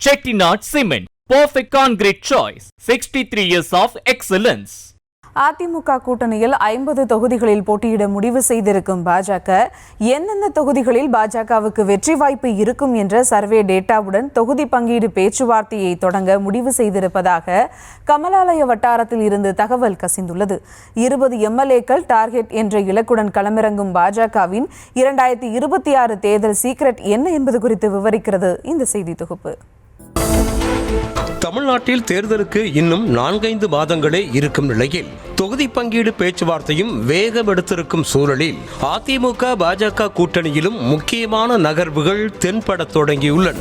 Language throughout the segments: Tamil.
Chettinad Cement, perfect concrete choice. 63 years of excellence. AIADMK கூட்டணியில் 50 தொகுதிகளில் போட்டியிட முடிவு செய்திருக்கும் பாஜக எந்தெந்த தொகுதிகளில் பாஜகவுக்கு வெற்றி வாய்ப்பு இருக்கும் என்ற சர்வே டேட்டாவுடன் தொகுதி பங்கீடு பேச்சுவார்த்தையை தொடங்க முடிவு செய்திருப்பதாக கமலாலய வட்டாரத்தில் இருந்து தகவல் கசிந்துள்ளது. 20 எம்எல்ஏக்கள் டார்கெட் என்ற இலக்குடன் களமிறங்கும் பாஜகவின் 2026 தேர்தல் சீக்ரெட் என்ன என்பது குறித்து விவரிக்கிறது இந்த செய்தி தொகுப்பு. தமிழ்நாட்டில் தேர்தலுக்கு இன்னும் 4-5 மாதங்களே இருக்கும் நிலையில் தொகுதி பங்கீடு பேச்சுவார்த்தையும் வேகம் எடுத்திருக்கும் சூழலில் அதிமுக பாஜக கூட்டணியிலும் முக்கியமான நகர்வுகள் தென்படத் தொடங்கியுள்ளன.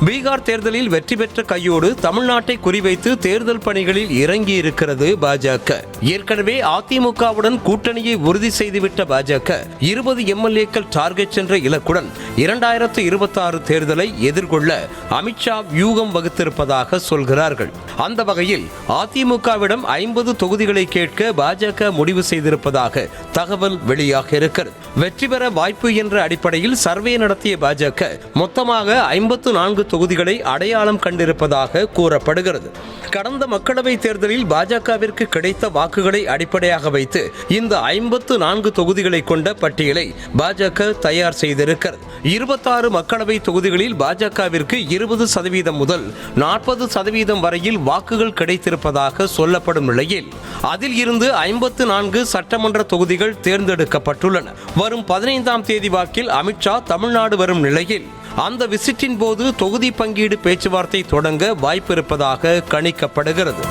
பீகார் தேர்தலில் வெற்றி பெற்ற கையோடு தமிழ்நாட்டை குறிவைத்து தேர்தல் பணிகளில் இறங்கி இருக்கிறது பாஜக. ஏற்கனவே அதிமுகவுடன் கூட்டணியை உறுதி செய்துவிட்ட பாஜக 20 எம்எல்ஏக்கள் டார்கெட் என்ற இலக்குடன் 2026 தேர்தலை எதிர்கொள்ள அமித்ஷா வியூகம் வகுத்திருப்பதாக சொல்கிறார்கள். அந்த வகையில் அதிமுகவிடம் 50 தொகுதிகளை கேட்க பாஜக முடிவு செய்திருப்பதாக தகவல் வெளியாக இருக்கிறது. வெற்றி பெற வாய்ப்பு என்ற அடிப்படையில் சர்வே நடத்திய பாஜக மொத்தமாக 54 தொகுதிகளை அடையாளம் கண்டிருப்பதாக கூறப்படுகிறது. கடந்த மக்களவை தேர்தலில் பாஜகவிற்கு கிடைத்த வாக்குகளை அடிப்படையாக வைத்து இந்த 54 தொகுதிகளை கொண்ட பட்டியலை பாஜக தயார் செய்திருக்கிறது. 26 மக்களவை தொகுதிகளில் பாஜகவிற்கு 20% முதல் 40% வரையில் வாக்குகள் கிடைத்திருப்பதாக சொல்லப்படும் நிலையில் அதில் இருந்து 54 சட்டமன்ற தொகுதிகள் தேர்ந்தெடுக்கப்பட்டுள்ளன. வரும் 15ஆம் தேதி வாக்கில் அமித்ஷா தமிழ்நாடு வரும் நிலையில் அந்த விசிட்டின் போது தொகுதி பங்கீடு பேச்சுவார்த்தை தொடங்க வாய்ப்பு இருப்பதாக கணிக்கப்படுகிறது.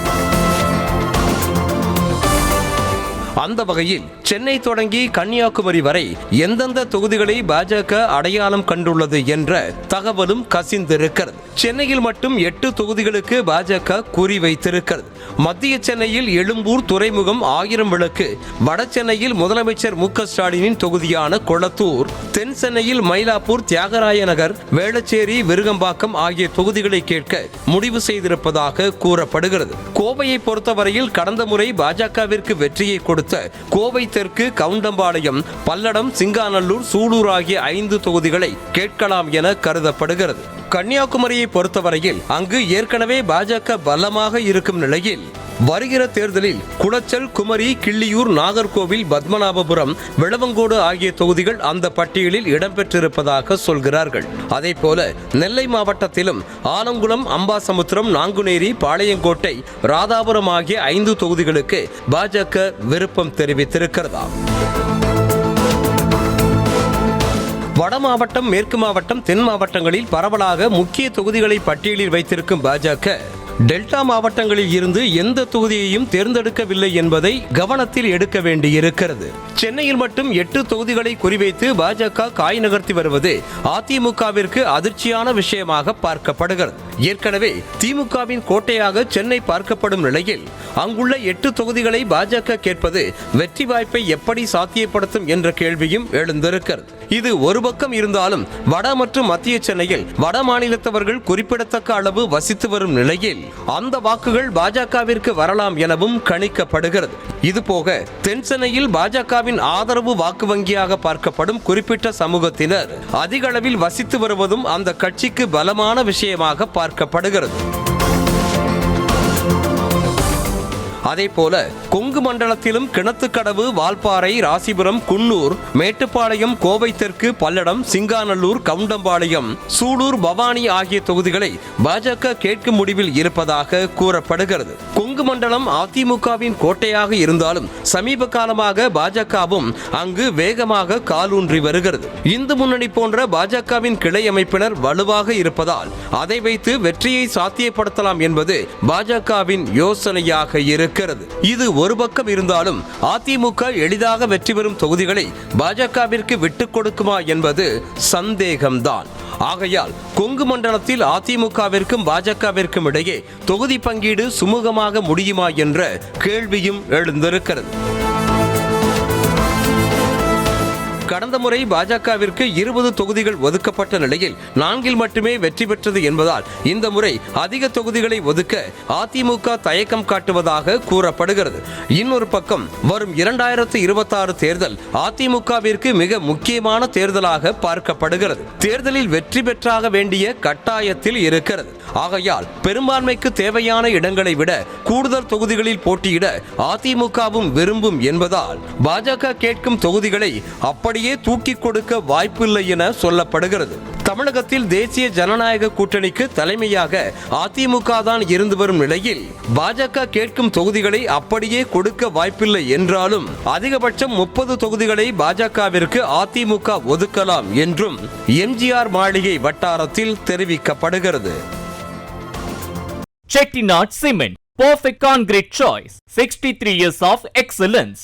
அந்த வகையில் சென்னை தொடங்கி கன்னியாகுமரி வரை எந்தெந்த தொகுதிகளை பாஜக அடையாளம் கண்டுள்ளது என்ற தகவலும் கசிந்திருக்கிறது. சென்னையில் மட்டும் 8 தொகுதிகளுக்கு பாஜக குறிவைத்திருக்கிறது. மத்திய சென்னையில் எழும்பூர் துறைமுகம் 1000 விளக்கு, வட சென்னையில் முதலமைச்சர் மு.க. ஸ்டாலினின் தொகுதியான கொளத்தூர், தென் சென்னையில் மயிலாப்பூர், தியாகராய நகர், வேளச்சேரி, விருகம்பாக்கம் ஆகிய தொகுதிகளை கேட்க முடிவு செய்திருப்பதாக கூறப்படுகிறது. கோவையை பொறுத்தவரையில் கடந்த முறை பாஜகவிற்கு வெற்றியை கொடுத்த கோவை தெற்கு, கவுண்டம்பாளையம், பல்லடம், சிங்காநல்லூர், சூலூர் ஆகிய 5 தொகுதிகளை கேட்கலாம் என கருதப்படுகிறது. கன்னியாகுமரியை பொறுத்தவரையில் அங்கு ஏற்கனவே பாஜக பலமாக இருக்கும் நிலையில் வருகிற தேர்தலில் குளச்சல், குமரி, கிள்ளியூர், நாகர்கோவில், பத்மநாபபுரம், விளவங்கோடு ஆகிய தொகுதிகள் அந்த பட்டியலில் இடம்பெற்றிருப்பதாக சொல்கிறார்கள். அதே போல நெல்லை மாவட்டத்திலும் ஆலங்குளம், அம்பாசமுத்திரம், நாங்குநேரி, பாளையங்கோட்டை, ராதாபுரம் ஆகிய 5 தொகுதிகளுக்கு பாஜக விருப்பம் தெரிவித்திருக்கிறதா. வட மாவட்டம், மேற்கு மாவட்டம், தென் மாவட்டங்களில் பரவலாக முக்கிய தொகுதிகளை பட்டியலில் வைத்திருக்கும் பாஜக டெல்டா மாவட்டங்களில் இருந்து எந்த தொகுதியையும் தேர்ந்தெடுக்கவில்லை என்பதை கவனத்தில் எடுக்க வேண்டியிருக்கிறது. சென்னையில் மட்டும் 8 தொகுதிகளை குறிவைத்து பாஜக காய் நகர்த்தி வருவது அதிமுகவிற்கு அதிர்ச்சியான விஷயமாக பார்க்கப்படுகிறது. ஏற்கனவே திமுகவின் கோட்டையாக சென்னை பார்க்கப்படும் நிலையில் அங்குள்ள 8 தொகுதிகளை பாஜக கேட்பது வெற்றி வாய்ப்பை எப்படி சாத்தியப்படுத்தும் என்ற கேள்வியும் எழுந்திருக்கிறது. இது ஒரு பக்கம் இருந்தாலும் வட மற்றும் மத்திய சென்னையில் வட மாநிலத்தவர்கள் குறிப்பிடத்தக்க அளவு வசித்து வரும் நிலையில் அந்த வாக்குகள் பாஜகவிற்கு வரலாம் எனவும் கணிக்கப்படுகிறது. இதுபோக தென் சென்னையில் பாஜகவின் ஆதரவு வாக்கு வங்கியாக பார்க்கப்படும் குறிப்பிட்ட சமூகத்தினர் அதிக அளவில் வசித்து வருவதும் அந்த கட்சிக்கு பலமான விஷயமாக பார்க்கப்படுகிறது. அதே போல கொங்கு மண்டலத்திலும் கிணத்துக்கடவு, வால்பாறை, ராசிபுரம், குன்னூர், மேட்டுப்பாளையம், கோவை தெற்கு, பல்லடம், சிங்காநல்லூர், கவுண்டம்பாளையம், சூலூர், பவானி ஆகிய தொகுதிகளை பாஜக கேட்கும் முடிவில் இருப்பதாக கூறப்படுகிறது. கொங்கு மண்டலம் அதிமுகவின் கோட்டையாக இருந்தாலும் சமீப காலமாக பாஜகவும் அங்கு வேகமாக காலூன்றி வருகிறது. இந்து முன்னணி போன்ற பாஜகவின் கிளை அமைப்பினர் வலுவாக இருப்பதால் அதை வைத்து வெற்றியை சாத்தியப்படுத்தலாம் என்பது பாஜகவின் யோசனையாக இருக்கிறது. இது ஒரு பக்கம் இருந்தாலும் அதிமுக எளிதாக வெற்றி பெறும் தொகுதிகளை பாஜகவிற்கு விட்டுக் கொடுக்குமா என்பது சந்தேகம்தான். ஆகையால் கொங்கு மண்டலத்தில் அதிமுகவிற்கும் பாஜகவிற்கும் இடையே தொகுதி பங்கீடு சுமூகமாக முடியுமா என்ற கேள்வியும் எழுந்திருக்கிறது. கடந்த முறை பாஜகவிற்கு 20 தொகுதிகள் ஒதுக்கப்பட்ட நிலையில் 4 மட்டுமே வெற்றி பெற்றது என்பதால் இந்த முறை அதிக தொகுதிகளை ஒதுக்க அதிமுக தயக்கம் காட்டுவதாக கூறப்படுகிறது. இன்னொரு பக்கம் வரும் 2026 தேர்தல் அதிமுகவிற்கு மிக முக்கியமான தேர்தலாக பார்க்கப்படுகிறது. தேர்தலில் வெற்றி பெற்றாக வேண்டிய கட்டாயத்தில் இருக்கிறது. ஆகையால் பெரும்பான்மைக்கு தேவையான இடங்களை விட கூடுதல் தொகுதிகளில் போட்டியிட அதிமுகவும் விரும்பும் என்பதால் பாஜக கேட்கும் தொகுதிகளை அப்படியே தூக்கி கொடுக்க வாய்ப்பில்லை என சொல்லப்படுகிறது. தமிழகத்தில் தேசிய ஜனநாயக கூட்டணிக்கு தலைமையாக அதிமுக தான் இருந்து வரும் நிலையில் பாஜக கேட்கும் தொகுதிகளை அப்படியே கொடுக்க வாய்ப்பில்லை என்றாலும் அதிகபட்சம் 30 தொகுதிகளை பாஜகவிற்கு அதிமுக ஒதுக்கலாம் என்றும் எம்ஜிஆர் மாளிகை வட்டாரத்தில் தெரிவிக்கப்படுகிறது. Chettinad Cement, perfect concrete choice. 63 years of excellence.